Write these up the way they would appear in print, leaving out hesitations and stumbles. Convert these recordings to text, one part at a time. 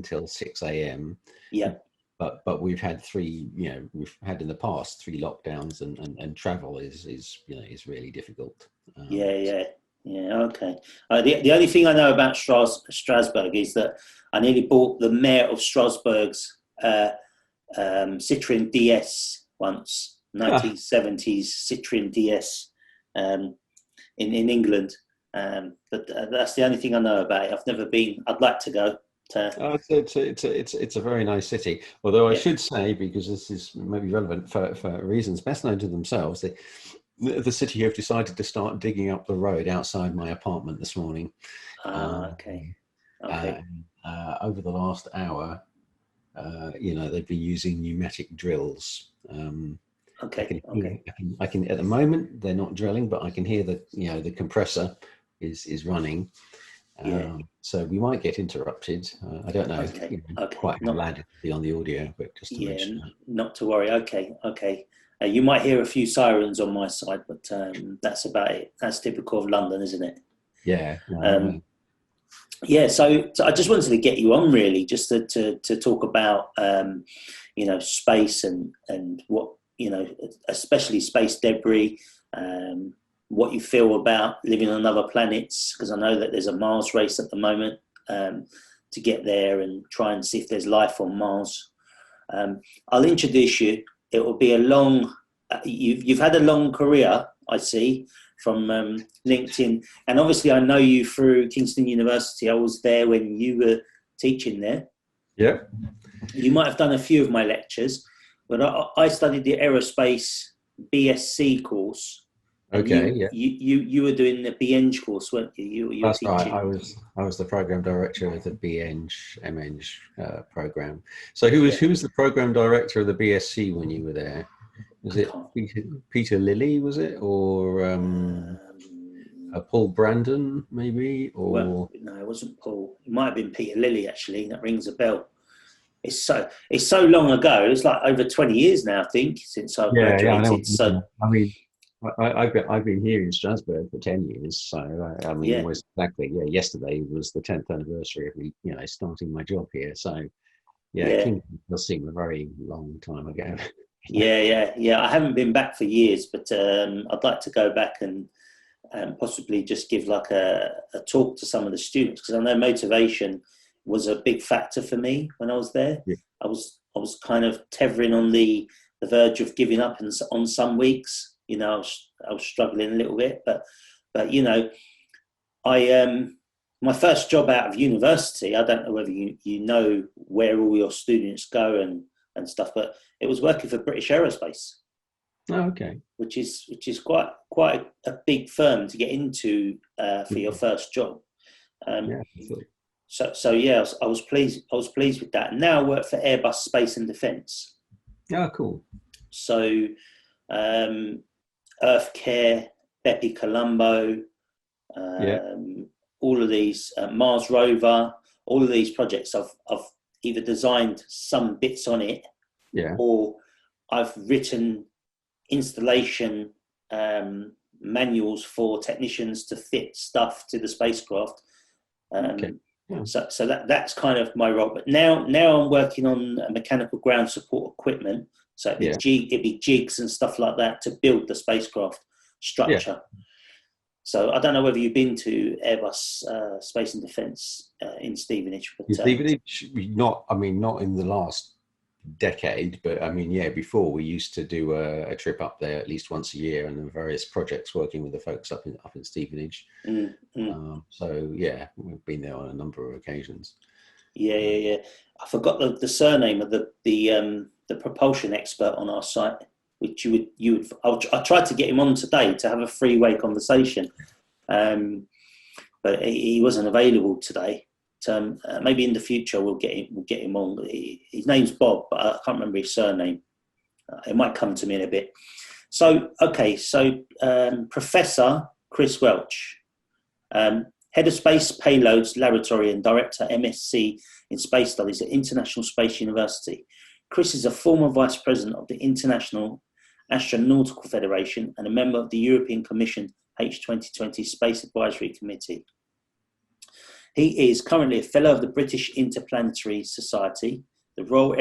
until 6 a.m. Yeah. But we've had we've had in the past 3 lockdowns, and travel is really difficult. Yeah. Okay. The only thing I know about Strasbourg is that I nearly bought the mayor of Strasbourg's Citroen DS once, 1970s Citroen DS, in England. But that's the only thing I know about it. I've never been. I'd like to go. It's a very nice city. Although I Yeah. should say, because this is maybe relevant for reasons best known to themselves, the city have decided to start digging up the road outside my apartment this morning. Okay. Over the last hour, they've been using pneumatic drills. Okay. I can at the moment they're not drilling, but I can hear that the compressor is running. So we might get interrupted. I don't know quite how loud it will be on the audio, but just to mention that. Not to worry. Okay. You might hear a few sirens on my side, but that's about it. That's typical of London, isn't it? Yeah. So I just wanted to get you on, really, just to talk about space and what especially space debris. What you feel about living on other planets, because I know that there's a Mars race at the moment to get there and try and see if there's life on Mars. I'll introduce you. It will be a long. You've had a long career, I see, from LinkedIn, and obviously I know you through Kingston University. I was there when you were teaching there. Yeah. You might have done a few of my lectures, but I studied the aerospace BSc course. Okay. You were doing the BEng course, weren't you? You That's were teaching. Right. I was the program director of the BEng MEng program. So who was the program director of the BSc when you were there? Was it Peter Lilly? Was it, or Paul Brandon maybe? Or well, no, it wasn't Paul. It might have been Peter Lilly, actually. That rings a bell. It's so long ago. It's like over 20 years now, I think, since I graduated. Yeah, I know. So I mean, I've been here in Strasbourg for 10 years, so almost exactly. Yeah, yesterday was the 10th anniversary of me, starting my job here. So it does seem a very long time ago. Yeah. I haven't been back for years, but I'd like to go back and possibly just give like a talk to some of the students, because I know motivation was a big factor for me when I was there. Yeah. I was kind of tethering on the verge of giving up on some weeks. I was struggling a little bit, but I my first job out of university, I don't know whether you know where all your students go and stuff, but it was working for British Aerospace. Oh, okay. Which is quite a big firm to get into for your first job. So I was pleased with that. And now I work for Airbus Space and Defence. Oh, cool. So Earth Care, Bepi Colombo, all of these, Mars Rover, all of these projects, I've either designed some bits on it, or I've written installation manuals for technicians to fit stuff to the spacecraft. So that's kind of my role. But now I'm working on mechanical ground support equipment. So it'd be jigs and stuff like that to build the spacecraft structure. Yeah. So I don't know whether you've been to Airbus Space and Defence in Stevenage. But, Stevenage, not in the last decade, but before we used to do a trip up there at least once a year, and various projects working with the folks up in Stevenage. So we've been there on a number of occasions. Yeah. I forgot the surname of the propulsion expert on our site, which I tried to get him on today to have a three-way conversation, but he wasn't available today. Maybe in the future we'll get him on. His name's Bob, but I can't remember his surname. It might come to me in a bit. So Professor Chris Welch, Head of Space Payloads Laboratory and Director MSc in Space Studies at International Space University. Chris is a former Vice President of the International Astronautical Federation and a member of the European Commission H2020 Space Advisory Committee. He is currently a fellow of the British Interplanetary Society, the Royal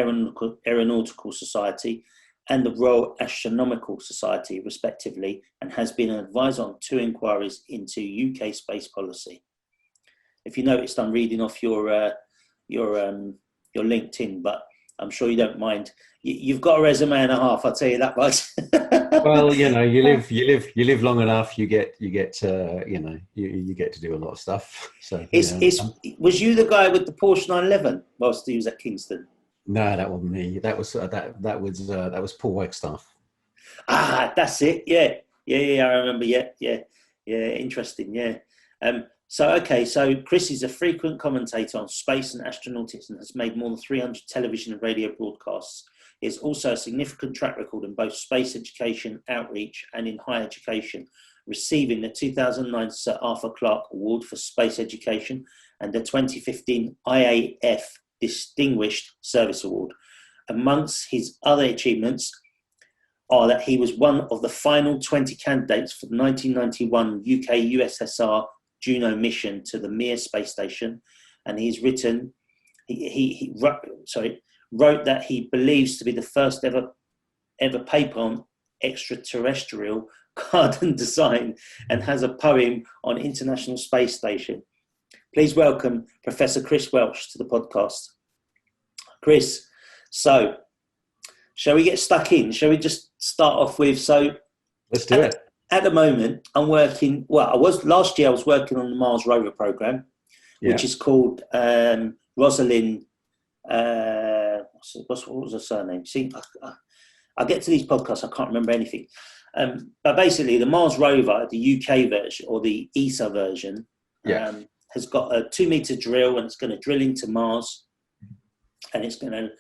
Aeronautical Society, and the Royal Astronomical Society, respectively, and has been an advisor on 2 inquiries into UK space policy. If you noticed, I'm reading off your LinkedIn, but I'm sure you don't mind. You've got a resume and a half, I'll tell you that much. Well, you live long enough. You get you get to do a lot of stuff. So was you the guy with the Porsche 911 whilst he was at Kingston? No, that wasn't me. That was Paul Wagstaff. Ah, that's it. Yeah. I remember. Yeah. Interesting. Yeah. So Chris is a frequent commentator on space and astronautics and has made more than 300 television and radio broadcasts. He has also a significant track record in both space education outreach and in higher education, receiving the 2009 Sir Arthur Clarke Award for Space Education and the 2015 IAF Distinguished Service Award. Amongst his other achievements are that he was one of the final 20 candidates for the 1991 UK USSR Juno mission to the Mir space station, and he's written, he wrote that he believes to be the first ever paper on extraterrestrial garden design, and has a poem on International Space Station. Please welcome Professor Chris Welch to the podcast. Chris, so shall we get stuck in? Shall we just start off with, let's do it. At the moment, I'm working, last year I was working on the Mars rover program, which is called Rosalind, what was her surname? See, I get to these podcasts, I can't remember anything. But basically the Mars rover, the UK version or the ESA version, has got a 2-meter drill, and it's going to drill into Mars, and it's going to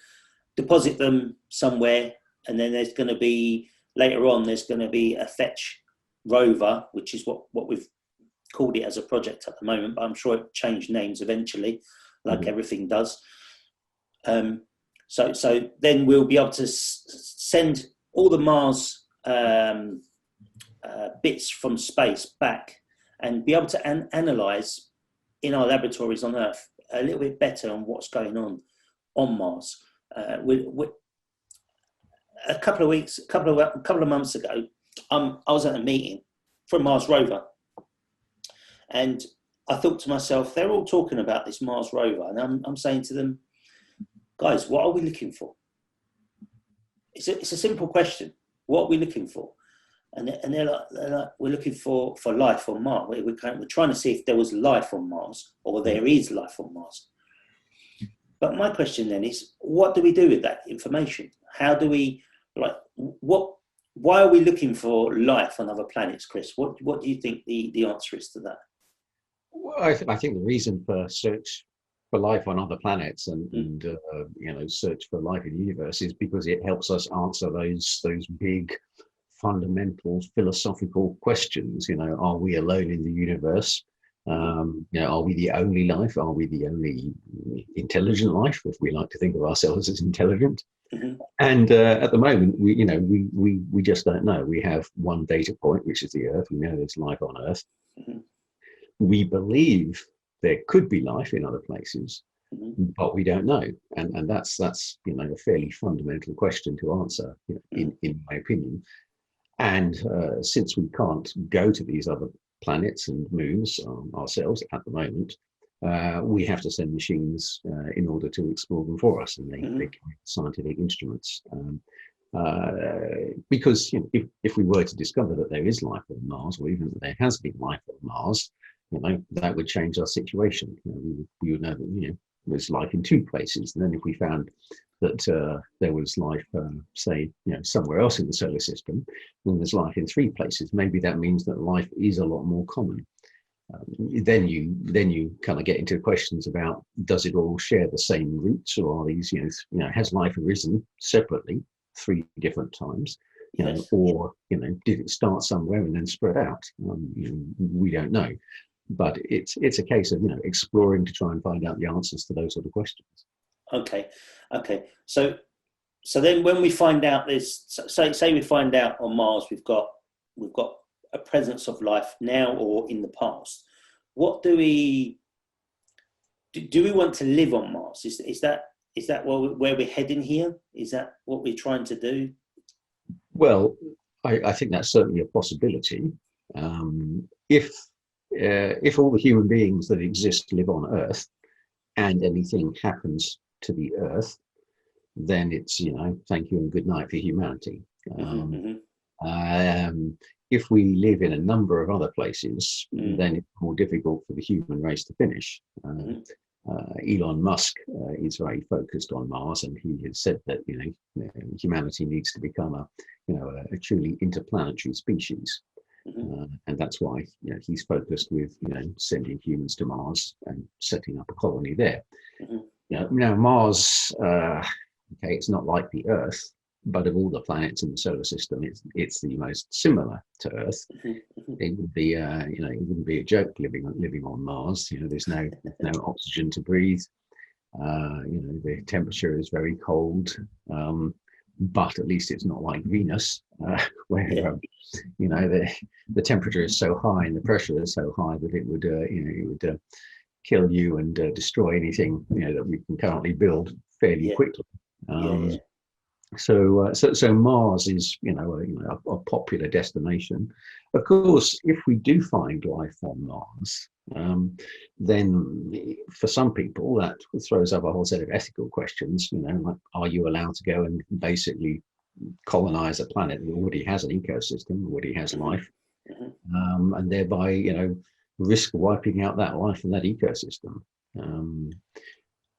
deposit them somewhere. And then there's going to be, later on, there's going to be a fetch rover, which is what we've called it as a project at the moment, but I'm sure it changed names eventually, like everything does. So then we'll be able to send all the Mars bits from space back and be able to analyze in our laboratories on Earth a little bit better on what's going on Mars. A couple of months ago, I was at a meeting from Mars rover, and I thought to myself, they're all talking about this Mars rover, and I'm saying to them, guys, what are we looking for? It's a simple question. What are we looking for? And they're like, we're looking for life on Mars. We're trying to see if there was life on Mars, or there is life on Mars. But my question then is, what do we do with that information? How do we, why are we looking for life on other planets, Chris? What do you think the answer is to that? Well, I think the reason for search for life on other planets and search for life in the universe is because it helps us answer those big fundamental philosophical questions. Are we alone in the universe? Are we the only life? Are we the only intelligent life, if we like to think of ourselves as intelligent? Mm-hmm. And at the moment, we just don't know. We have one data point, which is the Earth. We know there's life on Earth. Mm-hmm. We believe there could be life in other places, but we don't know. And that's a fairly fundamental question to answer, in my opinion. And since we can't go to these other planets and moons ourselves at the moment, we have to send machines in order to explore them for us, and they carry scientific instruments. Because if we were to discover that there is life on Mars, or even that there has been life on Mars, that would change our situation. We would know that there's life in 2 places, and then if we found that there was life, say, somewhere else in the solar system, then there's life in 3 places. Maybe that means that life is a lot more common. Then you kind of get into questions about, does it all share the same roots, or are these, has life arisen separately 3 different times, or did it start somewhere and then spread out? We don't know. But it's a case of exploring to try and find out the answers to those sort of questions. Okay. So then when we find out this, say we find out on Mars we've got a presence of life now or in the past, what do we do we want to live on Mars? Is that where we're heading here? Is that what we're trying to do? Well, I think that's certainly a possibility. If all the human beings that exist live on Earth, and anything happens to the Earth, then it's, thank you and good night for humanity. If we live in a number of other places, then it's more difficult for the human race to finish. Elon Musk is very focused on Mars, and he has said that humanity needs to become a truly interplanetary species. And that's why he's focused with sending humans to Mars and setting up a colony there. Now Mars, it's not like the Earth, but of all the planets in the solar system, it's the most similar to Earth. It would be it wouldn't be a joke living on Mars. There's no oxygen to breathe. The temperature is very cold. But at least it's not like Venus, where the temperature is so high and the pressure is so high that it would kill you and destroy anything that we can currently build fairly quickly. So Mars is a popular destination. Of course, if we do find life on Mars, then for some people that throws up a whole set of ethical questions. Like, are you allowed to go and basically colonize a planet that already has an ecosystem, already has life, and thereby risk wiping out that life and that ecosystem?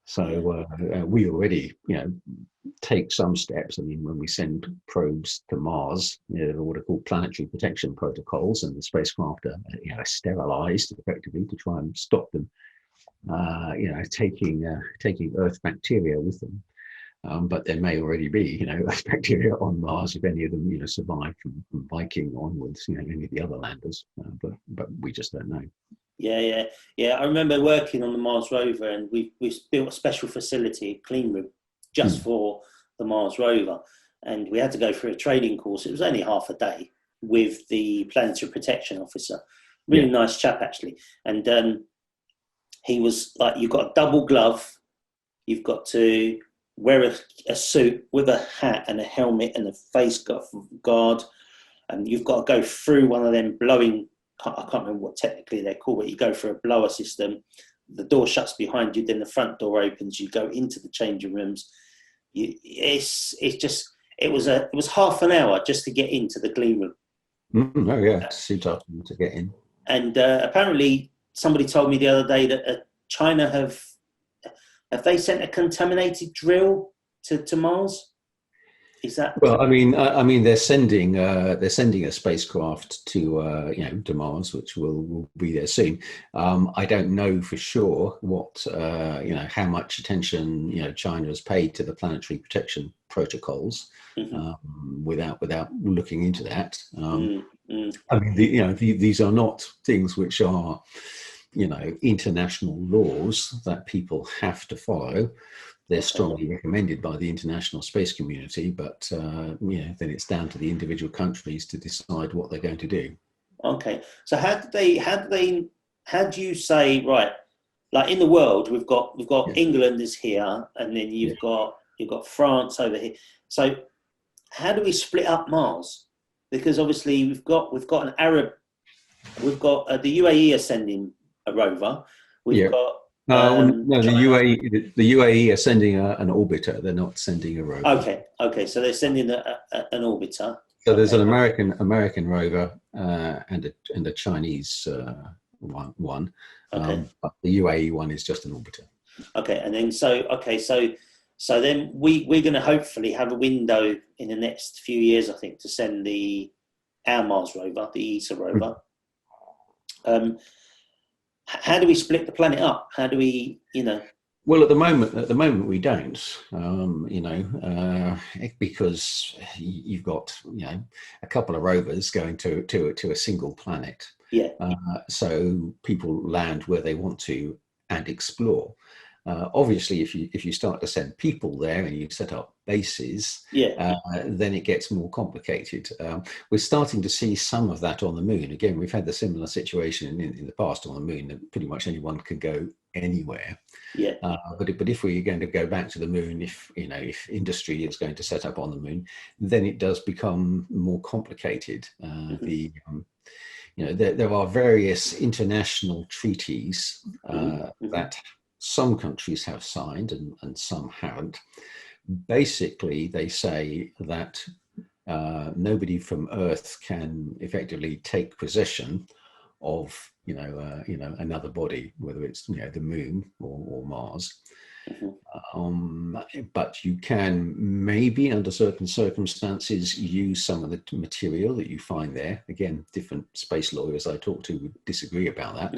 So we already, take some steps. I mean, when we send probes to Mars, there are what are called planetary protection protocols, and the spacecraft are sterilized effectively to try and stop them, taking Earth bacteria with them. But there may already be, Earth bacteria on Mars if any of them, survive from Viking onwards, any of the other landers. But we just don't know. Yeah. I remember working on the Mars rover, and we built a special facility, a clean room, just for the Mars rover. And we had to go through a training course. It was only half a day with the planetary protection officer. Really nice chap, actually. And he was like, you've got a double glove. You've got to wear a suit with a hat and a helmet and a face guard. And you've got to go through one of them blowing, I can't remember what technically they're called, but you go through a blower system. The door shuts behind you, then the front door opens. You go into the changing rooms. It was half an hour just to get into the clean room. Suit up to get in. And apparently, somebody told me the other day that China have they sent a contaminated drill to Mars? Is that? Well, I mean, they're sending a spacecraft to Mars, which will be there soon. I don't know for sure what how much attention China has paid to the planetary protection protocols without looking into that. I mean, these are not things which are international laws that people have to follow. They're strongly recommended by the international space community, but then it's down to the individual countries to decide what they're going to do. Okay, so how do you say, right? Like in the world, we've got England is here, and then you've got France over here. So how do we split up Mars? Because obviously we've got an Arab, the UAE are sending a rover. We've got. No, the UAE are sending an orbiter. They're not sending a rover. Okay. So they're sending an orbiter. So there's an American rover and a Chinese one. But the UAE one is just an orbiter. Okay, and then so then we're going to hopefully have a window in the next few years, I think, to send our Mars rover, the ESA rover. How do we split the planet up? How do we, Well, at the moment we don't, because you've got, a couple of rovers going to a single planet. Yeah. So people land where they want to and explore. Obviously, if you start to send people there and you set up bases, then it gets more complicated. We're starting to see some of that on the moon. Again, we've had the similar situation in the past on the moon, that pretty much anyone can go anywhere. But if we're going to go back to the moon, if industry is going to set up on the moon, then it does become more complicated. There are various international treaties that some countries have signed and some haven't. Basically, they say that nobody from Earth can effectively take possession of another body, whether it's the moon or Mars. But you can maybe, under certain circumstances, use some of the material that you find there. Again, different space lawyers I talk to would disagree about that.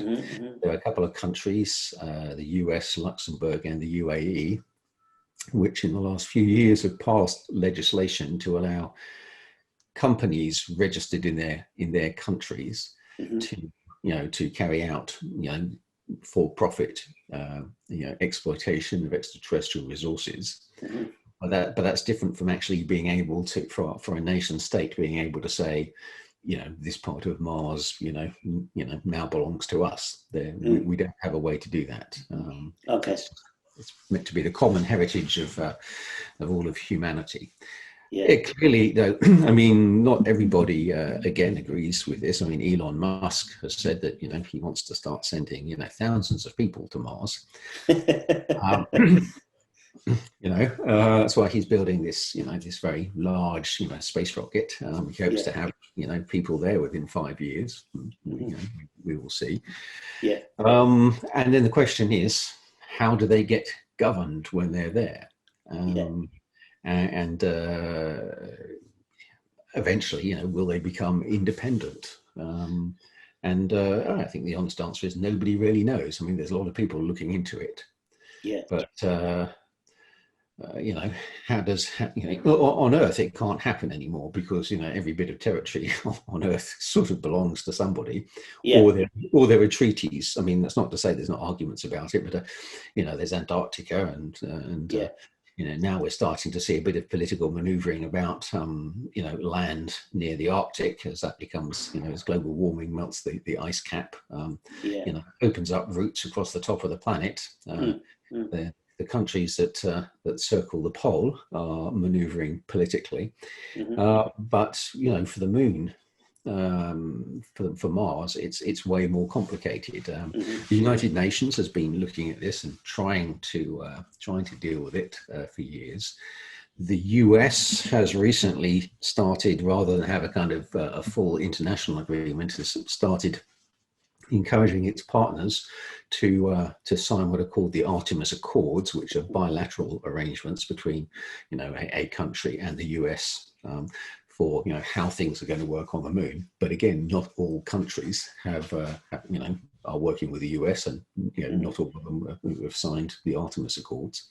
There are a couple of countries, the US, Luxembourg, and the UAE, which in the last few years have passed legislation to allow companies registered in their countries to carry out for-profit exploitation of extraterrestrial resources. But that's different from actually being able to, for a nation state, being able to say, this part of Mars, now belongs to us. We don't have a way to do that. It's meant to be the common heritage of all of humanity. Clearly, though, I mean, not everybody, again, agrees with this. I mean, Elon Musk has said that, he wants to start sending, thousands of people to Mars. That's why he's building this, this very large, space rocket. He hopes to have, people there within 5 years. We will see. And then the question is, how do they get governed when they're there? And eventually, will they become independent? I think the honest answer is nobody really knows. I mean, there's a lot of people looking into it. But how does on Earth it can't happen anymore, because every bit of territory on Earth sort of belongs to somebody, or there are treaties. I mean, that's not to say there's not arguments about it, but there's Antarctica and now we're starting to see a bit of political maneuvering about, land near the Arctic, as that becomes, as global warming melts the ice cap, opens up routes across the top of the planet. The countries that circle the pole are maneuvering politically. But, for the moon, for Mars, it's way more complicated. The United Nations has been looking at this and trying to deal with it for years. The US has recently started, rather than have a kind of a full international agreement, has started encouraging its partners to sign what are called the Artemis Accords, which are bilateral arrangements between a country and the US for how things are going to work on the moon. But again, not all countries are working with the US, and not all of them have signed the Artemis Accords.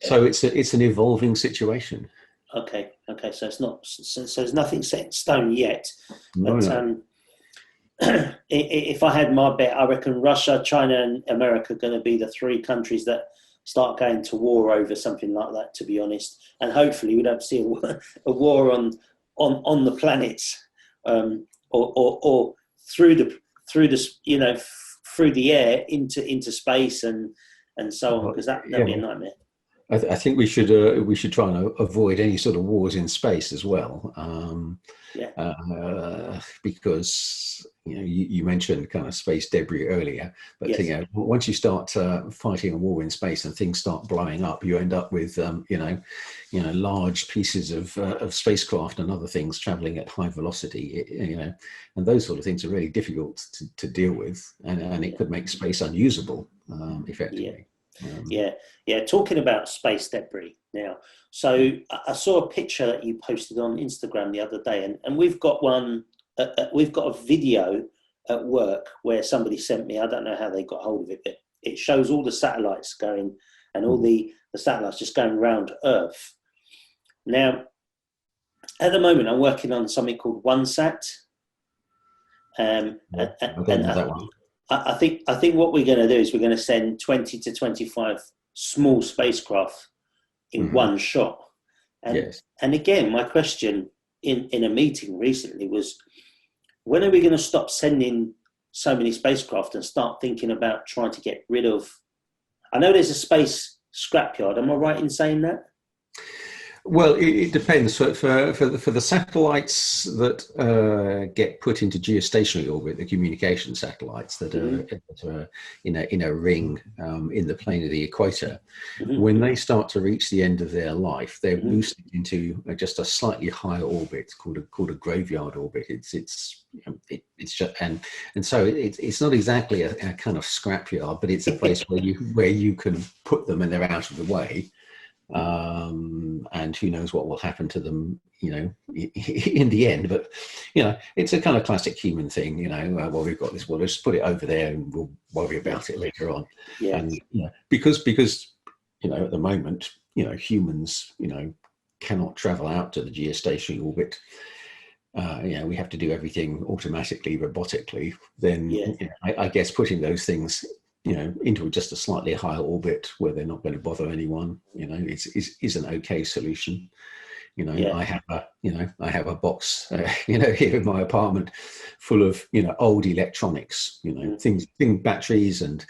So it's an evolving situation. Okay. So it's not. So there's nothing set in stone yet. No. If I had my bet, I reckon Russia, China, and America are going to be the three countries that start going to war over something like that, to be honest. And hopefully we don't see a war on the planets, or through the air into space and so on, because that'd be a nightmare. I think we should try and avoid any sort of wars in space as well, because you mentioned kind of space debris earlier, but once you start fighting a war in space and things start blowing up, you end up with large pieces of spacecraft and other things traveling at high velocity, and those sort of things are really difficult to deal with, and it could make space unusable effectively. Talking about space debris now. So I saw a picture that you posted on Instagram the other day, and we've got we've got a video at work where somebody sent me. I don't know how they got hold of it, but it shows all the satellites going, and all the satellites just going around Earth. Now, at the moment, I'm working on something called OneSat. I don't know that one. I think what we're going to do is we're going to send 20 to 25 small spacecraft in one shot. And again, my question in a meeting recently was, when are we going to stop sending so many spacecraft and start thinking about trying to get rid of? I know there's a space scrapyard. Am I right in saying that? Well, it depends. For the satellites that get put into geostationary orbit, the communication satellites that are in a ring in the plane of the equator, when they start to reach the end of their life, they're boosted into just a slightly higher orbit called a graveyard orbit. It's just and so it's not exactly a kind of scrapyard, but it's a place where you can put them and they're out of the way. And who knows what will happen to them, in the end. But, it's a kind of classic human thing, well, we've got this, well, let's put it over there and we'll worry about it later on. And, because, at the moment, humans, cannot travel out to the geostationary orbit. We have to do everything automatically, robotically. Then, I guess putting those things into just a slightly higher orbit where they're not going to bother anyone, is an okay solution. I have a box, here in my apartment full of, old electronics, things, batteries and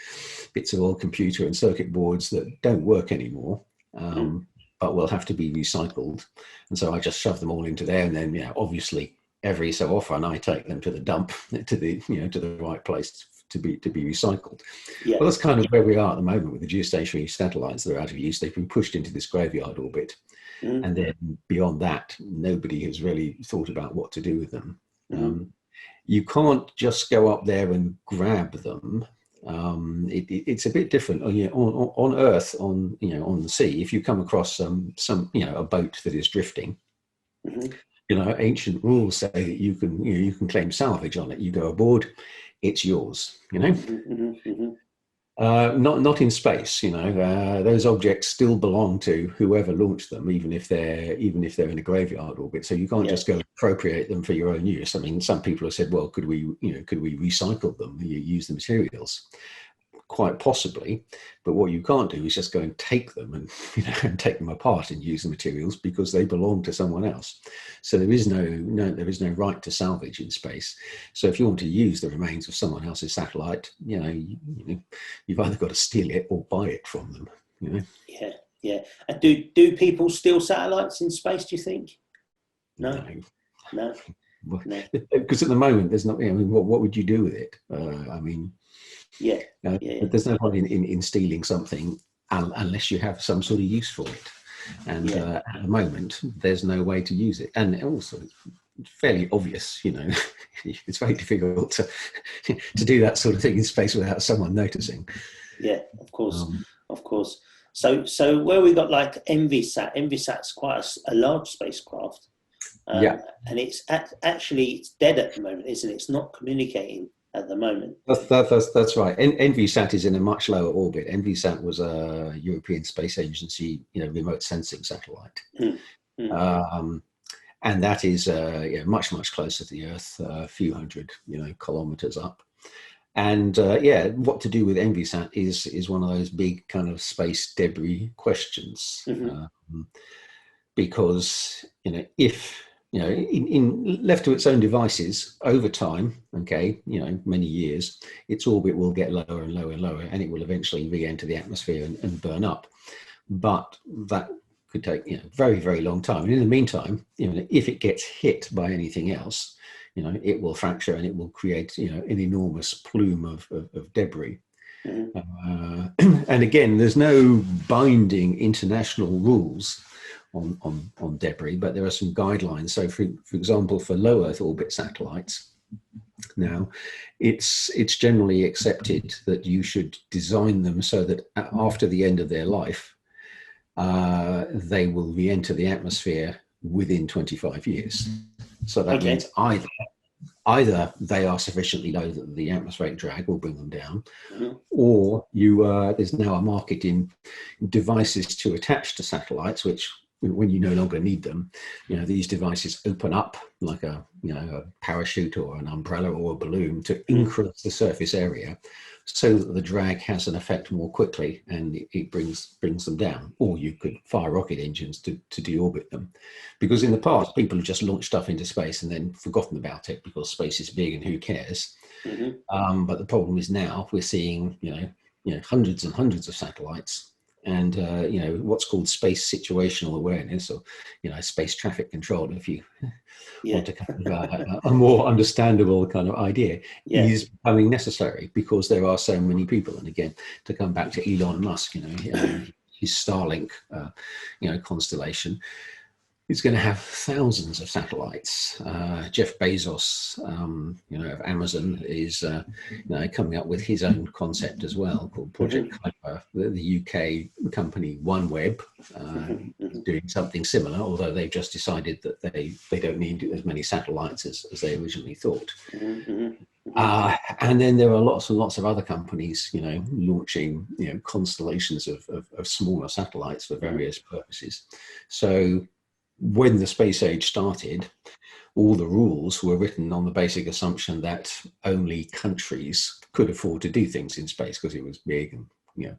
bits of old computer and circuit boards that don't work anymore, but will have to be recycled. And so I just shove them all into there. And then, obviously every so often I take them to the dump, to the right place to be recycled. Well, that's kind of where we are at the moment with the geostationary satellites that are out of use. They've been pushed into this graveyard orbit, and then beyond that, nobody has really thought about what to do with them. You can't just go up there and grab them. It's a bit different. On Earth, on the sea, if you come across a boat that is drifting. Ancient rules say that you can claim salvage on it. You go aboard, it's yours. Not in space. Those objects still belong to whoever launched them, even if they're in a graveyard orbit. So you can't just go appropriate them for your own use. I mean, some people have said, well, could we recycle them? Use the materials? Quite possibly, but what you can't do is just go and take them and take them apart and use the materials, because they belong to someone else. So there is no right to salvage in space. So if you want to use the remains of someone else's satellite, you've either got to steal it or buy it from them. Yeah. And do people steal satellites in space, do you think? No. Because at the moment there's not. What would you do with it? There's no point in stealing something unless you have some sort of use for it. And at the moment, there's no way to use it. And also, it's fairly obvious, it's very difficult to do that sort of thing in space without someone noticing. Yeah, of course. So where we got like EnviSat's quite a large spacecraft. And it's it's dead at the moment, isn't it? It's not communicating at the moment. That's right. EnviSat is in a much lower orbit. EnviSat was a European Space Agency, remote sensing satellite, and that is much closer to the Earth, a few hundred kilometers up. And what to do with EnviSat is one of those big kind of space debris questions, because if in left to its own devices over time, many years, its orbit will get lower and lower and lower, and it will eventually re-enter the atmosphere and burn up. But that could take very, very long time. And in the meantime, if it gets hit by anything else, it will fracture and it will create an enormous plume of debris. And again, there's no binding international rules on debris, but there are some guidelines. So for example, for low Earth orbit satellites, now it's generally accepted that you should design them so that after the end of their life, they will re-enter the atmosphere within 25 years. So that means either they are sufficiently low that the atmospheric drag will bring them down, or there's now a market in devices to attach to satellites, which when you no longer need them, these devices open up like a parachute or an umbrella or a balloon to increase the surface area, so that the drag has an effect more quickly and it brings them down. Or you could fire rocket engines to deorbit them, because in the past people have just launched stuff into space and then forgotten about it because space is big and who cares. But the problem is now we're seeing hundreds and hundreds of satellites, and what's called space situational awareness, or space traffic control, if you want to kind of a more understandable kind of idea, is becoming necessary because there are so many people. And again, to come back to Elon Musk, his Starlink constellation is going to have thousands of satellites. Jeff Bezos, of Amazon, is coming up with his own concept as well, called Project Kuiper. The UK company OneWeb doing something similar, although they've just decided that they don't need as many satellites as they originally thought. And then there are lots and lots of other companies, launching constellations of smaller satellites for various purposes. So when the space age started, all the rules were written on the basic assumption that only countries could afford to do things in space because it was big and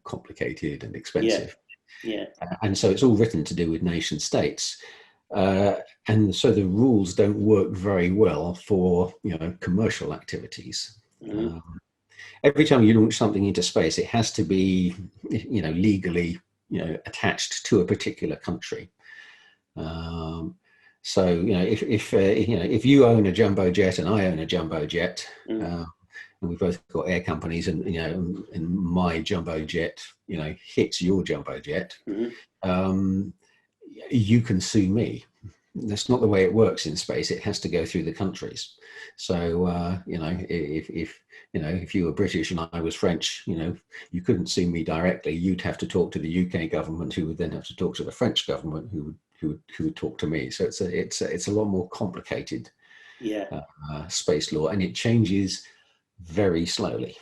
complicated and expensive. And so it's all written to do with nation states. And so the rules don't work very well for commercial activities. Every time you launch something into space, it has to be legally attached to a particular country. So if you own a jumbo jet and I own a jumbo jet, and we've both got air companies, and and my jumbo jet hits your jumbo jet, you can sue me. That's not the way it works in space. It has to go through the countries. So if you were British and I was French, you couldn't sue me directly. You'd have to talk to the UK government, who would then have to talk to the French government, who would talk to me. So it's a lot more complicated space law, and it changes very slowly.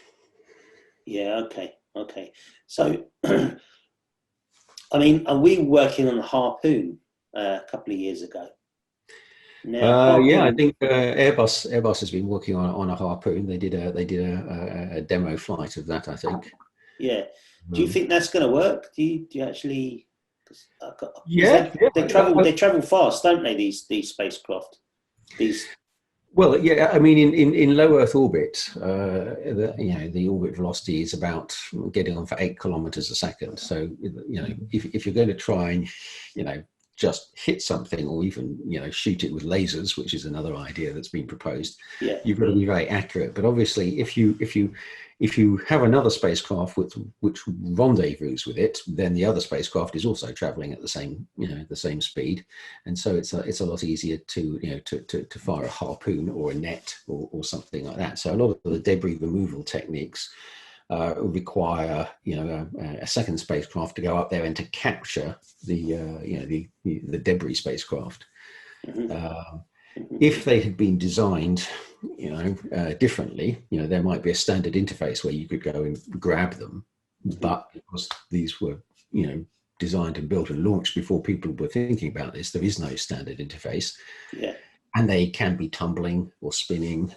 Okay. So I mean, are we working on a Harpoon a couple of years ago? Now, I think Airbus has been working on a Harpoon. They did a demo flight of that, I think. Do you think that's going to work? Do you actually? They travel fast, don't they? These spacecraft. Well, I mean, in low Earth orbit, the orbit velocity is about getting on for 8 kilometers a second. So, if you're going to try and, just hit something, or even, shoot it with lasers, which is another idea that's been proposed, you've got to be very accurate. But obviously, if you have another spacecraft which rendezvous with it, then the other spacecraft is also traveling at the same speed, and so it's a lot easier to fire a harpoon or a net or something like that. So a lot of the debris removal techniques require a second spacecraft to go up there and to capture the debris spacecraft. If they had been designed differently, there might be a standard interface where you could go and grab them, but because these were designed and built and launched before people were thinking about this, there is no standard interface, and they can be tumbling or spinning.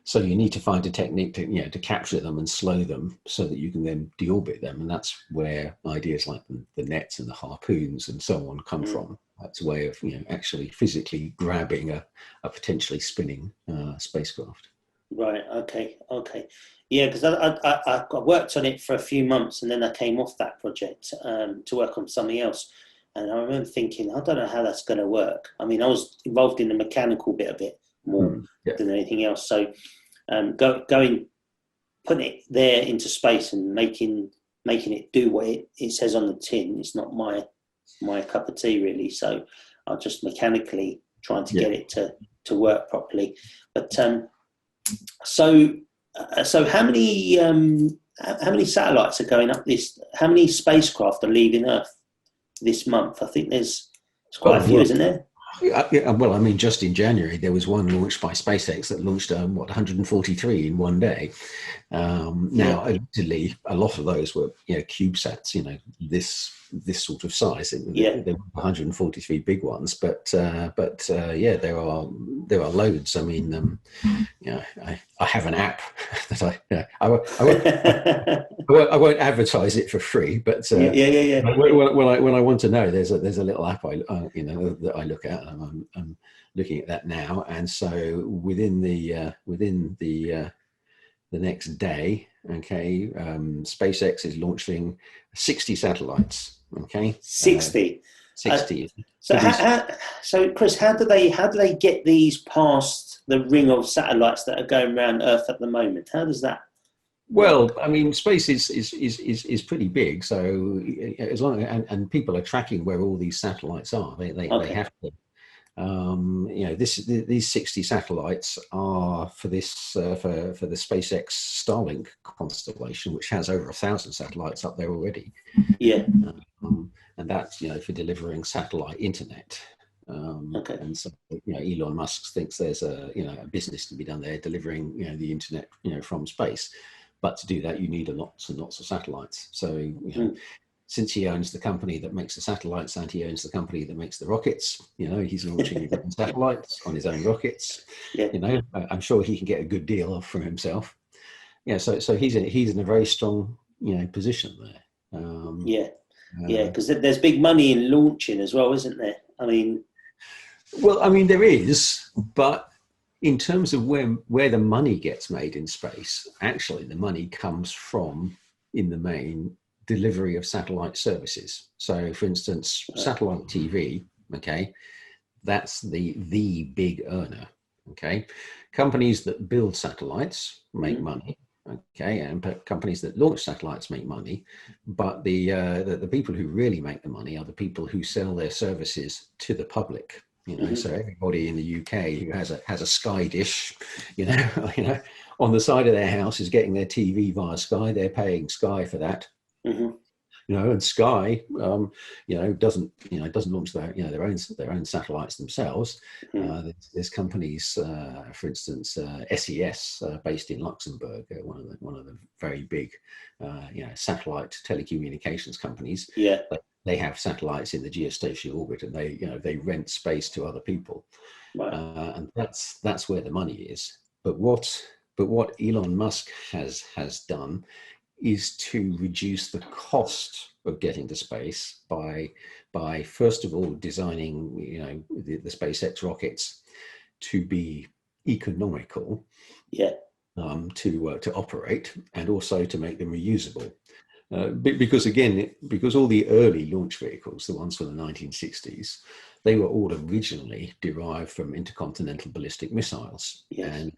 So you need to find a technique to capture them and slow them so that you can then deorbit them. And that's where ideas like the nets and the harpoons and so on come from. That's a way of actually physically grabbing a potentially spinning spacecraft. Right. Okay. Yeah, because I worked on it for a few months, and then I came off that project to work on something else. And I remember thinking, I don't know how that's going to work. I mean, I was involved in the mechanical bit of it more than anything else. So putting it there into space and making it do what it says on the tin is not my cup of tea, really. So I'm just mechanically trying to get it to work properly. But so how many satellites are going up this? How many spacecraft are leaving Earth this month? I think there's quite a few, isn't there? Well, I mean, just in January, there was one launched by SpaceX that launched 143 in one day. Now, admittedly, a lot of those were CubeSats, this this sort of size. Yeah. There were 143 big ones, but yeah, there are loads. I mean, I have an app that I won't advertise it for free, but yeah. when I want to know, there's a little app that I look at, and I'm looking at that now. And so within the next day, okay, SpaceX is launching 60 satellites. Okay, 60. 60. So Chris, how do they get these past the ring of satellites that are going around Earth at the moment? How does that? Well, I mean, space is pretty big, so as long and people are tracking where all these satellites are. They have to. These 60 satellites are for this for the SpaceX Starlink constellation, which has over 1,000 satellites up there already. Yeah. And that's for delivering satellite internet. And so Elon Musk thinks there's a business to be done there, delivering the internet from space. But to do that, you need lots and lots of satellites. So since he owns the company that makes the satellites and he owns the company that makes the rockets, he's launching satellites on his own rockets. Yeah. I'm sure he can get a good deal from himself. Yeah, so he's in a very strong position there. Because there's big money in launching as well, isn't there? I mean, there is, but in terms of where the money gets made in space, actually the money comes from, in the main, delivery of satellite services. So, for instance, satellite TV, okay, that's the big earner, okay. Companies that build satellites make money, okay, and companies that launch satellites make money, but the people who really make the money are the people who sell their services to the public. So everybody in the UK who has a Sky dish, on the side of their house is getting their TV via Sky. They're paying Sky for that. And Sky, doesn't launch their own satellites themselves. There's companies, for instance, SES, based in Luxembourg, one of the very big, satellite telecommunications companies. Yeah. They have satellites in the geostationary orbit, and they rent space to other people, and that's where the money is. But what Elon Musk has done is to reduce the cost of getting to space by first of all designing the SpaceX rockets to be economical, to operate, and also to make them reusable. Because all the early launch vehicles, the ones from the 1960s, they were all originally derived from intercontinental ballistic missiles. Yes. And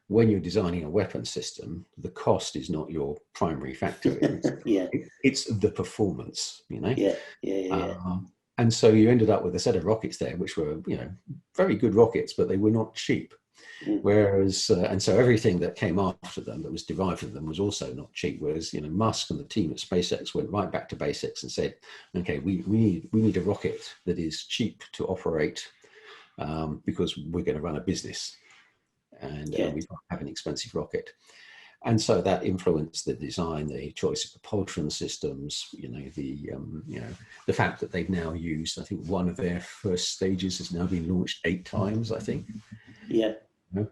when you're designing a weapon system, the cost is not your primary factor. It's the performance, and so you ended up with a set of rockets there, which were, very good rockets, but they were not cheap. Whereas, and so everything that came after them, that was derived from them, was also not cheap. Whereas, Musk and the team at SpaceX went right back to basics and said, okay, we need a rocket that is cheap to operate, because we're going to run a business, and we can't have an expensive rocket. And so that influenced the design, the choice of propulsion systems, the fact that they've now used, I think one of their first stages has now been launched 8 times, I think. Yeah.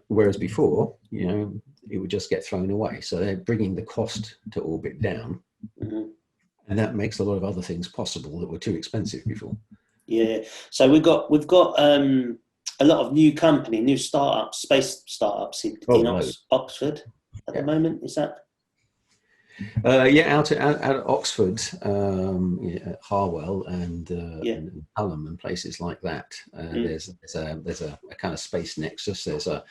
Whereas before, it would just get thrown away. So they're bringing the cost to orbit down. And that makes a lot of other things possible that were too expensive before. Yeah. So we've got a lot of new startups, space startups in Oxford at the moment. Is that? Out at Oxford, Harwell and Hallam and places like that. There's a kind of space nexus. There's a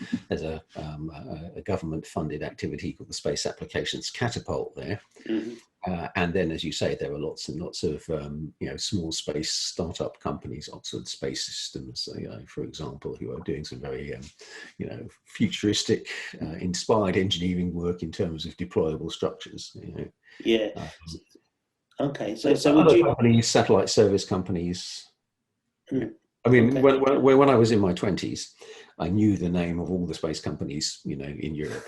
government-funded activity called the Space Applications Catapult there. And then, as you say, there are lots and lots of small space startup companies, Oxford Space Systems, for example, who are doing some very futuristic, inspired engineering work in terms of deployable structures. Okay, so other companies, satellite service companies. I mean, when I was in my 20s, I knew the name of all the space companies, in Europe,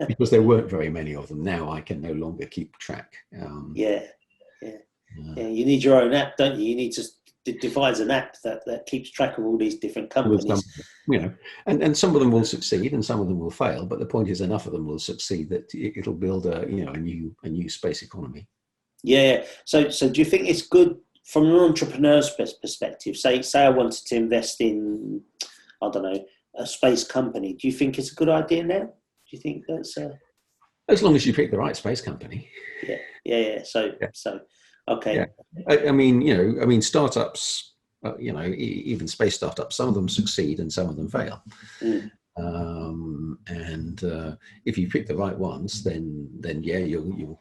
because there weren't very many of them. Now I can no longer keep track. Yeah, you need your own app, don't you? You need to devise an app that keeps track of all these different companies. And some of them will succeed and some of them will fail. But the point is, enough of them will succeed that it'll build a new space economy. Yeah. So do you think it's good from an entrepreneur's perspective? Say I wanted to invest in, I don't know, a space company. Do you think it's a good idea now? Do you think that's as long as you pick the right space company? Yeah. So okay. Yeah. I mean, startups. Even space startups. Some of them succeed and some of them fail. And if you pick the right ones, then yeah, you'll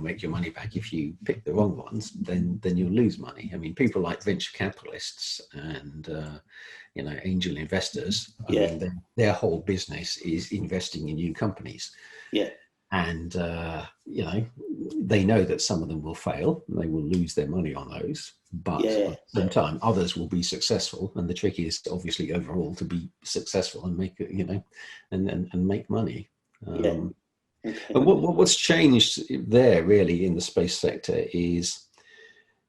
make your money back. If you pick the wrong ones, then you'll lose money. I mean, people like venture capitalists and angel investors. I mean, their whole business is investing in new companies. Yeah. And they know that some of them will fail. They will lose their money on those, but at the same time, others will be successful. And the trick is obviously overall to be successful and make and make money. And what's changed there really in the space sector is,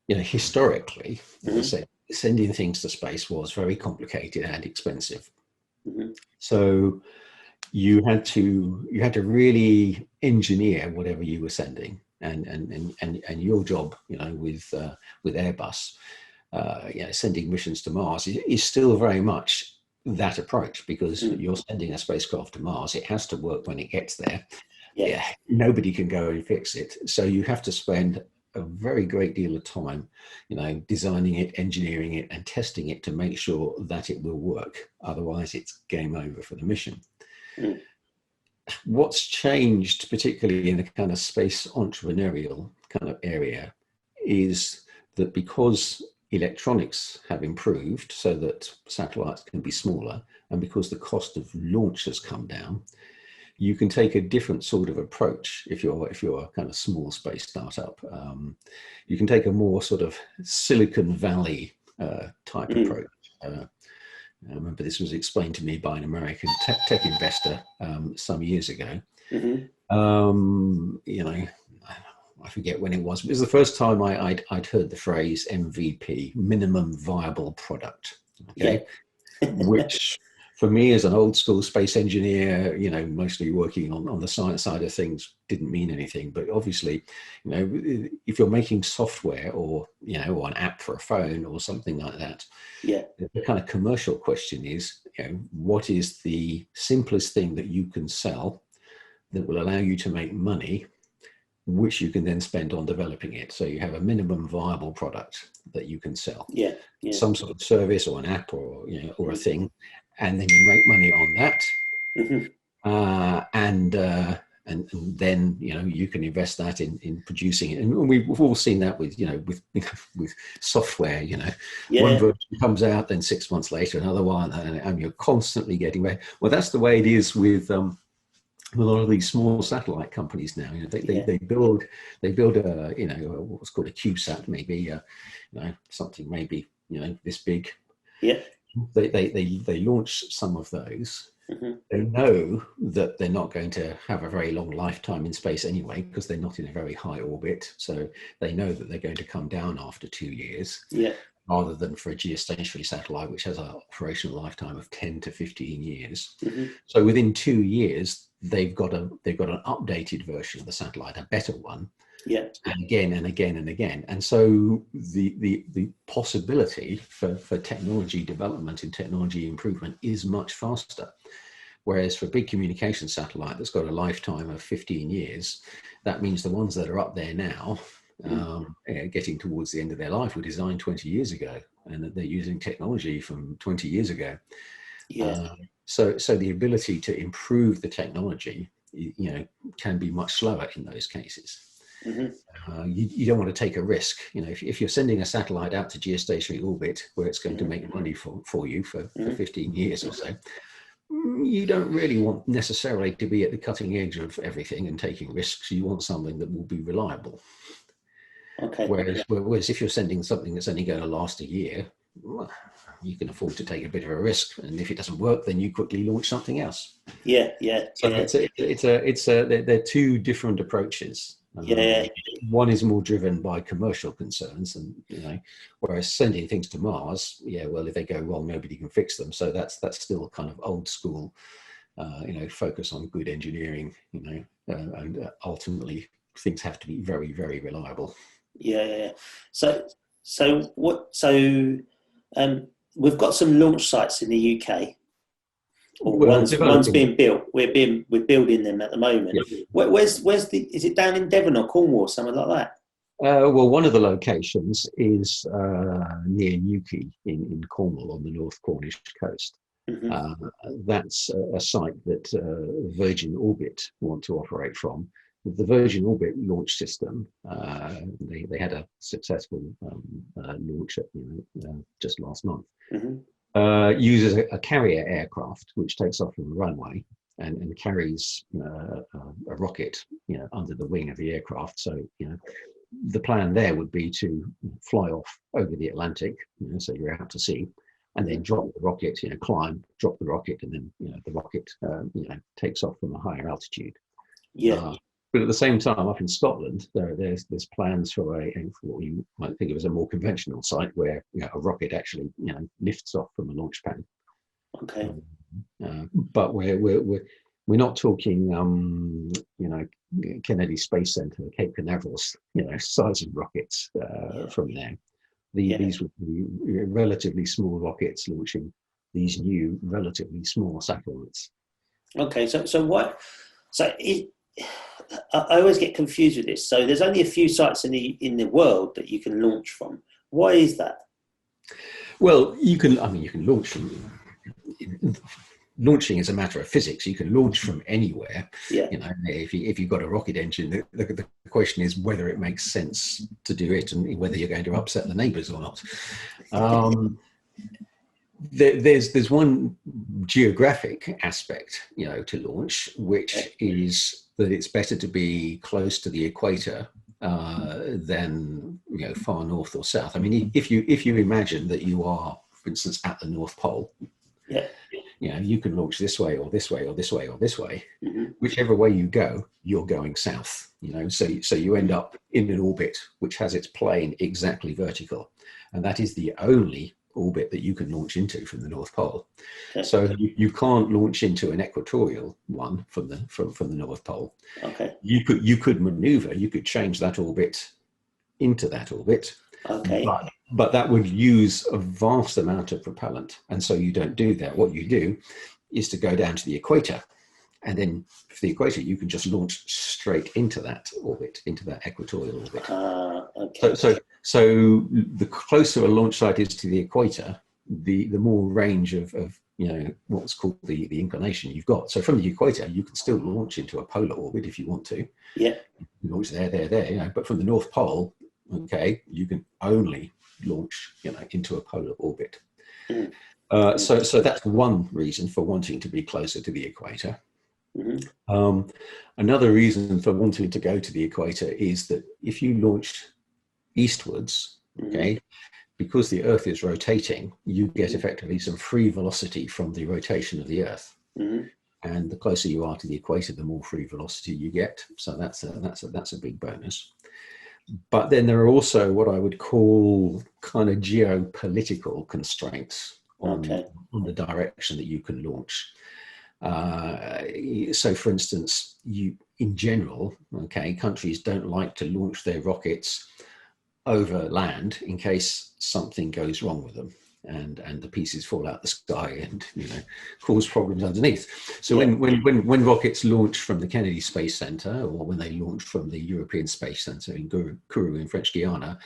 historically, as I said, sending things to space was very complicated and expensive. So you had to really engineer whatever you were sending, and your job, with Airbus, sending missions to Mars is still very much that approach, because you're sending a spacecraft to Mars. It has to work when it gets there. Yeah, nobody can go and fix it. So you have to spend a very great deal of time, designing it, engineering it, and testing it to make sure that it will work. Otherwise, it's game over for the mission. What's changed, particularly in the kind of space entrepreneurial kind of area, is that because electronics have improved so that satellites can be smaller, and because the cost of launch has come down, you can take a different sort of approach. If you're a kind of small space startup, you can take a more sort of Silicon Valley type approach. I remember this was explained to me by an American tech investor some years ago. I forget when it was, but it was the first time I'd heard the phrase MVP, minimum viable product. Okay, which for me as an old school space engineer, mostly working on the science side of things, didn't mean anything. But obviously, if you're making software or an app for a phone or something like that, the kind of commercial question is, what is the simplest thing that you can sell that will allow you to make money, which you can then spend on developing it. So you have a minimum viable product that you can sell. Some sort of service or an app or a thing, and then you make money on that. And then you can invest that in producing it. And we've all seen that with with software. One version comes out, then 6 months later another one, and you're constantly getting better. Well, that's the way it is with a lot of these small satellite companies now. They build a what's called a CubeSat, maybe something maybe this big. They launch some of those. They know that they're not going to have a very long lifetime in space anyway, because they're not in a very high orbit. So they know that they're going to come down after 2 years. Rather than for a geostationary satellite, which has an operational lifetime of 10 to 15 years. So within 2 years, they've got an updated version of the satellite, a better one. And again and again and again. And so the possibility for technology development and technology improvement is much faster. Whereas for a big communication satellite that's got a lifetime of 15 years, that means the ones that are up there now, getting towards the end of their life, were designed 20 years ago, and that they're using technology from 20 years ago. So the ability to improve the technology, can be much slower in those cases. You don't want to take a risk. If you're sending a satellite out to geostationary orbit where it's going to make money for you for 15 years or so, you don't really want necessarily to be at the cutting edge of everything and taking risks. You want something that will be reliable. Whereas if you're sending something that's only going to last a year, you can afford to take a bit of a risk, and if it doesn't work, then you quickly launch something else. So they're two different approaches. Yeah. One is more driven by commercial concerns, and whereas sending things to Mars, well, if they go wrong, nobody can fix them. So that's still kind of old school, focus on good engineering, and ultimately things have to be very, very reliable. Yeah. So we've got some launch sites in the UK. One's being built. We're building them at the moment. Yeah. Where's is it down in Devon or Cornwall, something like that? Well, one of the locations is near Newquay in Cornwall on the North Cornish coast. Mm-hmm. That's a site that Virgin Orbit want to operate from. With the Virgin Orbit launch system, they had a successful launch just last month. Mm-hmm. Uses a carrier aircraft which takes off from the runway and carries a rocket under the wing of the aircraft. So the plan there would be to fly off over the Atlantic, so you're out to sea, and then drop the rocket, climb, drop the rocket, and then the rocket takes off from a higher altitude. Yeah. But at the same time, up in Scotland, there's plans for what you might think of as a more conventional site where a rocket actually lifts off from a launch pad. Okay. But we're not talking Kennedy Space Center, Cape Canaveral's size of rockets from there. These would be relatively small rockets launching these new relatively small satellites. Okay. I always get confused with this. So there's only a few sites in the world that you can launch from. Why is that? Well, you can launch from. Launching is a matter of physics. You can launch from anywhere. Yeah. If you've got a rocket engine, the question is whether it makes sense to do it and whether you're going to upset the neighbours or not. There's one geographic aspect, to launch, which is that it's better to be close to the equator than far north or south. I mean, if you imagine that you are, for instance, at the North Pole, you can launch this way or this way or this way or this way. Mm-hmm. Whichever way you go, you're going south. So you end up in an orbit which has its plane exactly vertical, and that is the only orbit that you can launch into from the North Pole. Okay. So you can't launch into an equatorial one from the North Pole. Okay. You could maneuver, you could change that orbit into that orbit. Okay. But that would use a vast amount of propellant, and so you don't do that. What you do is to go down to the equator, and then for the equator you can just launch straight into that orbit, into that equatorial orbit. Okay. So the closer a launch site is to the equator, the more range of what's called the inclination you've got. So from the equator, you can still launch into a polar orbit if you want to. Yeah. You launch there. But from the North Pole, you can only launch into a polar orbit. Mm. So that's one reason for wanting to be closer to the equator. Mm-hmm. Another reason for wanting to go to the equator is that if you launch eastwards, because the Earth is rotating, you get effectively some free velocity from the rotation of the Earth. Mm-hmm. And the closer you are to the equator, the more free velocity you get. So that's a big bonus. But then there are also what I would call kind of geopolitical constraints on the direction that you can launch. So, for instance, in general, countries don't like to launch their rockets over land in case something goes wrong with them and the pieces fall out the sky and cause problems underneath. So when rockets launch from the Kennedy Space Center, or when they launch from the European Space Center in Kourou in French Guiana,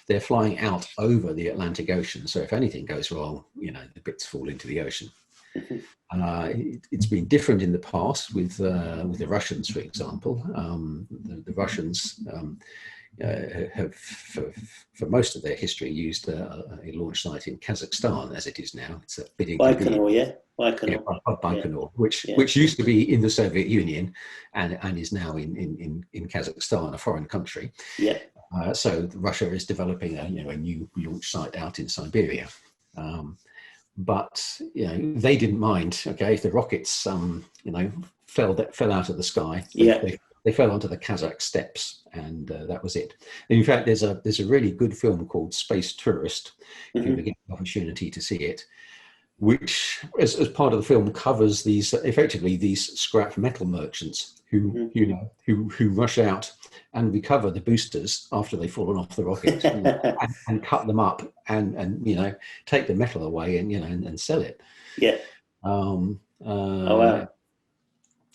they're flying out over the Atlantic Ocean. So if anything goes wrong, the bits fall into the ocean. It's been different in the past with the Russians, for example. The Russians have, for most of their history, used a launch site in Kazakhstan, as it is now. It's a bit Baikonur, Baikonur, which used to be in the Soviet Union and is now in Kazakhstan, a foreign country. Yeah. So Russia is developing a new launch site out in Siberia. But they didn't mind. If the rockets fell out of the sky, they fell onto the Kazakh steppes, and that was it. And in fact, there's a really good film called Space Tourist, if you get the opportunity to see it, which, as part of the film, covers these scrap metal merchants who rush out and recover the boosters after they've fallen off the rocket, and cut them up and take the metal away and sell it. Yeah. Oh wow.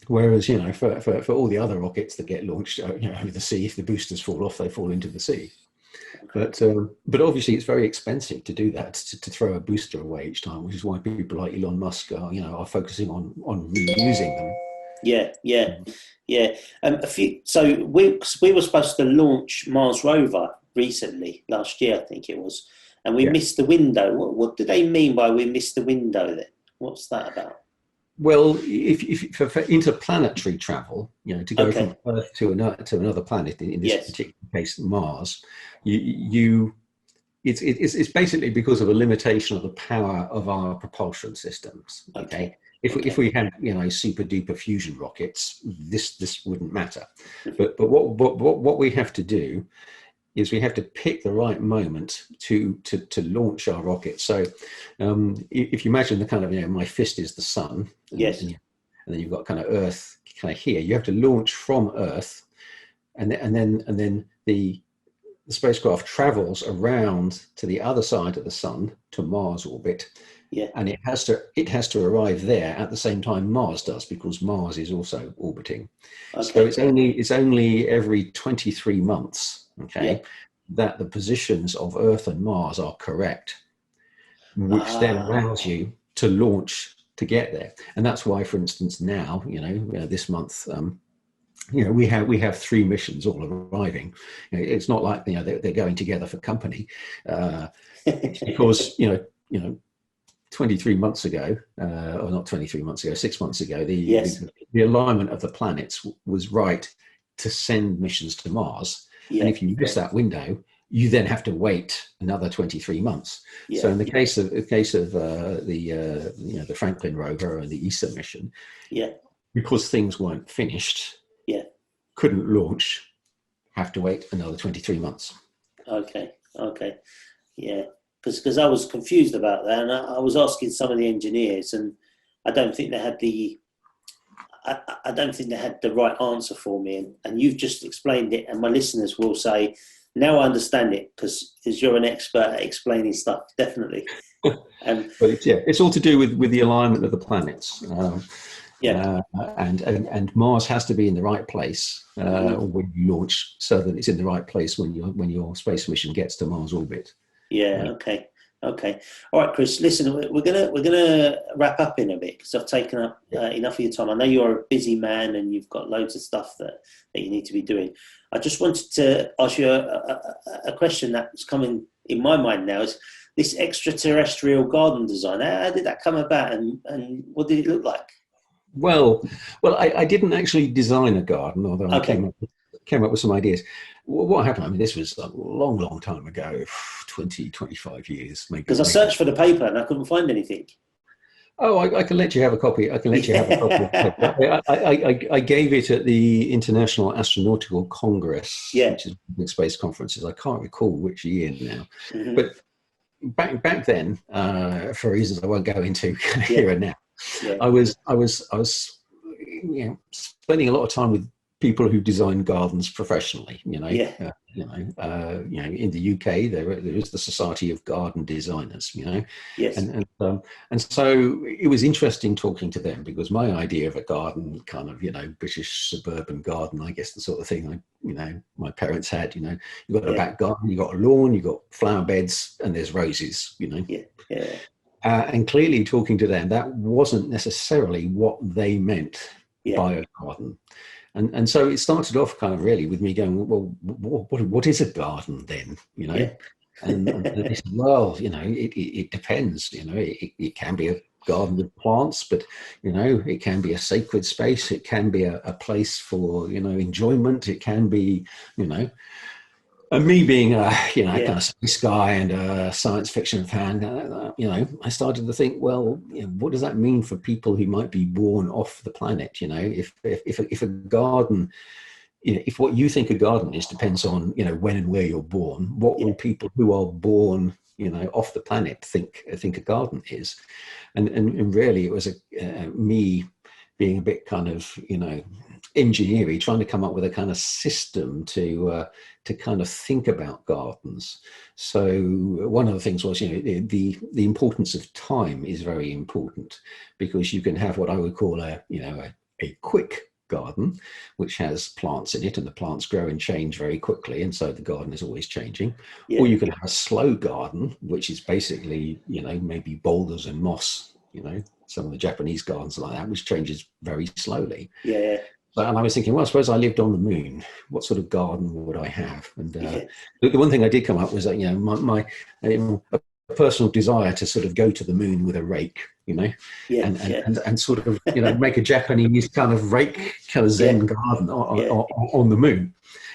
Whereas, for all the other rockets that get launched, over the sea, if the boosters fall off, they fall into the sea. But obviously, it's very expensive to do that, to throw a booster away each time, which is why people like Elon Musk are focusing on reusing them. So we were supposed to launch Mars rover recently, last year, I think it was, and we missed the window. What do they mean by we missed the window then? What's that about? Well, if for interplanetary travel, to go from Earth to another planet, in this particular case Mars, it's basically because of a limitation of the power of our propulsion systems. Okay. If we had super duper fusion rockets, this wouldn't matter. But what we have to do is we have to pick the right moment to launch our rocket. So if you imagine the kind of, my fist is the sun, and then you've got kind of Earth kind of here, you have to launch from Earth, and then the spacecraft travels around to the other side of the sun to Mars orbit. And it has to arrive there at the same time Mars does, because Mars is also orbiting. So it's only every 23 months, that the positions of Earth and Mars are correct, which then allows you to launch to get there. And that's why, for instance, now, this month, we have 3 missions all arriving. It's not like they're going together for company, because 23 months ago, or not 23 months ago, 6 months ago, the alignment of the planets was right to send missions to Mars. And if you miss that window, you then have to wait another 23 months. So in the case of the Franklin rover and the ESA mission, because things weren't finished, couldn't launch, have to wait another 23 months. Because I was confused about that, and I was asking some of the engineers, and I don't think they had the right answer for me. And you've just explained it, and my listeners will say, now I understand it, because you're an expert at explaining stuff, definitely. But it's all to do with the alignment of the planets. And Mars has to be in the right place when you launch, so that it's in the right place when your space mission gets to Mars orbit. Okay. All right, Chris. Listen, we're gonna wrap up in a bit, because I've taken up enough of your time. I know you're a busy man and you've got loads of stuff that you need to be doing. I just wanted to ask you a question that's coming in my mind now. Is this extraterrestrial garden design? How did that come about, and what did it look like? Well, I didn't actually design a garden, although I came up with some ideas. What happened? I mean, this was a long time ago, 20, 25 years, maybe. Because I searched for the paper and I couldn't find anything. Oh, I can let you have a copy. I can let you have a copy of it. I gave it at the International Astronautical Congress, which is big space conferences. I can't recall which year now. But back then, for reasons I won't go into here and now, I was spending a lot of time with people who design gardens professionally. In the UK there is the Society of Garden Designers. And so it was interesting talking to them, because my idea of a garden, kind of British suburban garden, I guess the sort of thing my parents had. You've got a back garden, you've got a lawn, you've got flower beds, and there's roses. And clearly, talking to them, that wasn't necessarily what they meant by a garden. And so it started off kind of really with me going, well, what is a garden then? And they said, well, it depends. It can be a garden of plants, but it can be a sacred space. It can be a place for enjoyment. It can be and me being a kind of space guy and a science fiction fan, I started to think, well, what does that mean for people who might be born off the planet? If a garden if what you think a garden is depends on, when and where you're born, what will people who are born, off the planet think a garden is? And really it was me being a bit kind of, engineering, trying to come up with a kind of system to kind of think about gardens. So one of the things was, the importance of time is very important, because you can have what I would call a quick garden, which has plants in it, and the plants grow and change very quickly, and so the garden is always changing. Or you can have a slow garden, which is basically, maybe boulders and moss, some of the Japanese gardens like that, which changes very slowly. And I was thinking, well, suppose I lived on the moon, what sort of garden would I have? And the one thing I did come up was that, my personal desire to sort of go to the moon with a rake, and sort of, make a Japanese kind of rake, kind of Zen garden on the moon,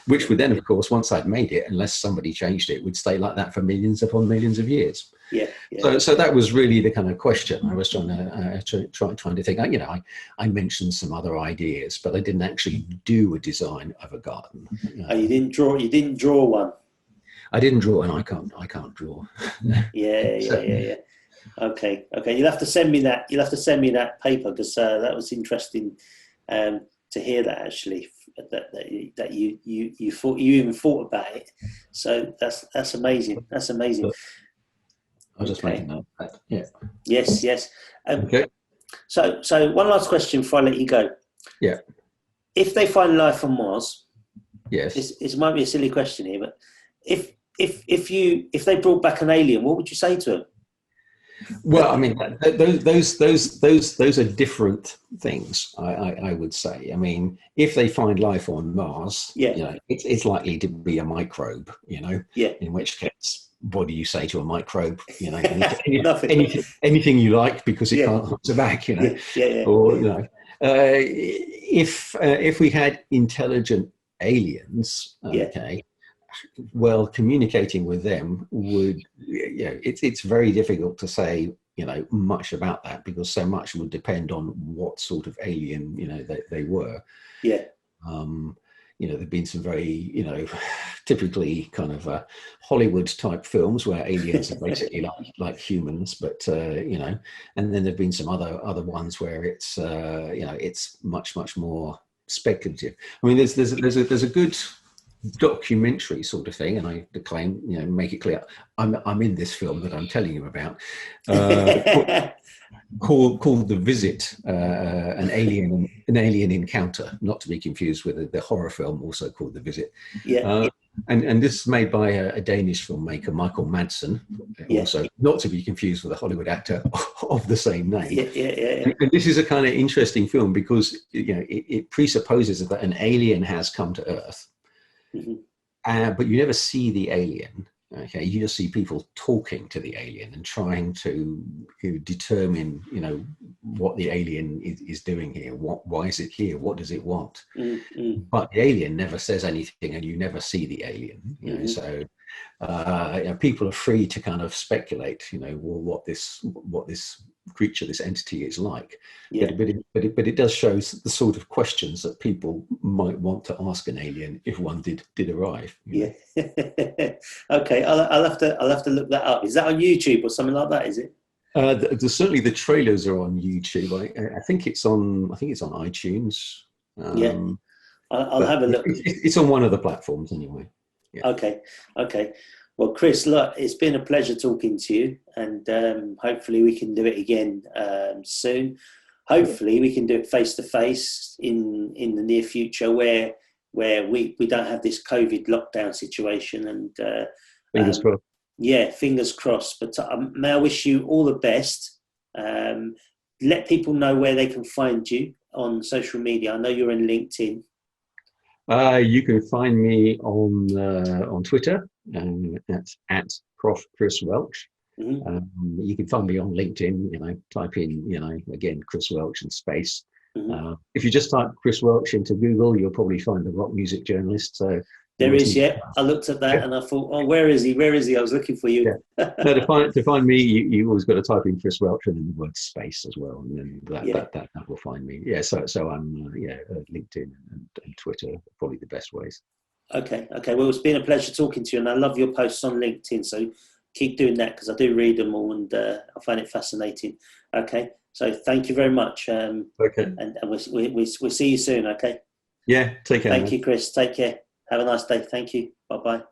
which would then, of course, once I'd made it, unless somebody changed it, would stay like that for millions upon millions of years. So that was really the kind of question I was trying to think. I mentioned some other ideas, but I didn't actually do a design of a garden. Oh, you didn't draw. You didn't draw one. I didn't draw, and I can't draw. Yeah. Okay. You'll have to send me that. You'll have to send me that paper, because that was interesting to hear that, actually, that you even thought about it. So that's amazing. That's amazing. I'll just make a note of that. Yeah. Yes. Okay. So one last question before I let you go. Yeah. If they find life on Mars, yes, it might be a silly question here, but if they brought back an alien, what would you say to them? Well, I mean, those are different things. I would say. I mean, if they find life on Mars, it's likely to be a microbe. In which case, what do you say to a microbe? Anything you like, because it can't answer back. Or if we had intelligent aliens, well, communicating with them would, it's very difficult to say, much about that, because so much would depend on what sort of alien, they were. There've been some very, typically kind of Hollywood type films where aliens are basically like humans, but and then there've been some other ones where it's it's much more speculative. I mean, there's a good documentary sort of thing, and I claim, make it clear, I'm in this film that I'm telling you about, called The Visit, an alien encounter, not to be confused with the horror film also called The Visit. And this is made by a Danish filmmaker, Michael Madsen, also not to be confused with a Hollywood actor of the same name. And this is a kind of interesting film, because it presupposes that an alien has come to Earth. But you never see the alien. Okay, you just see people talking to the alien and trying to determine, what the alien is doing here. Why is it here? What does it want? But the alien never says anything, and you never see the alien. So people are free to kind of speculate, what this creature, this entity is like. But it does show the sort of questions that people might want to ask an alien if one did arrive. Okay, I'll have to look that up. Is that on YouTube or something like that? Is it? Certainly the trailers are on YouTube. I think it's on iTunes. I'll have a look. It's on one of the platforms anyway. Okay. Well, Chris, look, it's been a pleasure talking to you, and hopefully we can do it again soon. Hopefully we can do it face to face in the near future, where we don't have this COVID lockdown situation. And fingers crossed. Yeah, fingers crossed. But may I wish you all the best. Let people know where they can find you on social media. I know you're in LinkedIn. You can find me on Twitter, at Prof. Chris Welch. You can find me on LinkedIn. Type in, again, Chris Welch and space. If you just type Chris Welch into Google, you'll probably find the rock music journalist. So There is, yeah. I looked at that and I thought, oh, where is he? Where is he? I was looking for you. Yeah. No, to find me, you always got to type in Chris Welch and then the word space as well, and then that will find me. Yeah, so I'm LinkedIn and Twitter are probably the best ways. Okay. Well, it's been a pleasure talking to you, and I love your posts on LinkedIn. So keep doing that because I do read them all, and I find it fascinating. Okay, so thank you very much. Okay, and we'll see you soon. Okay. Yeah, take care. Thank you, Chris. Take care. Have a nice day. Thank you. Bye bye.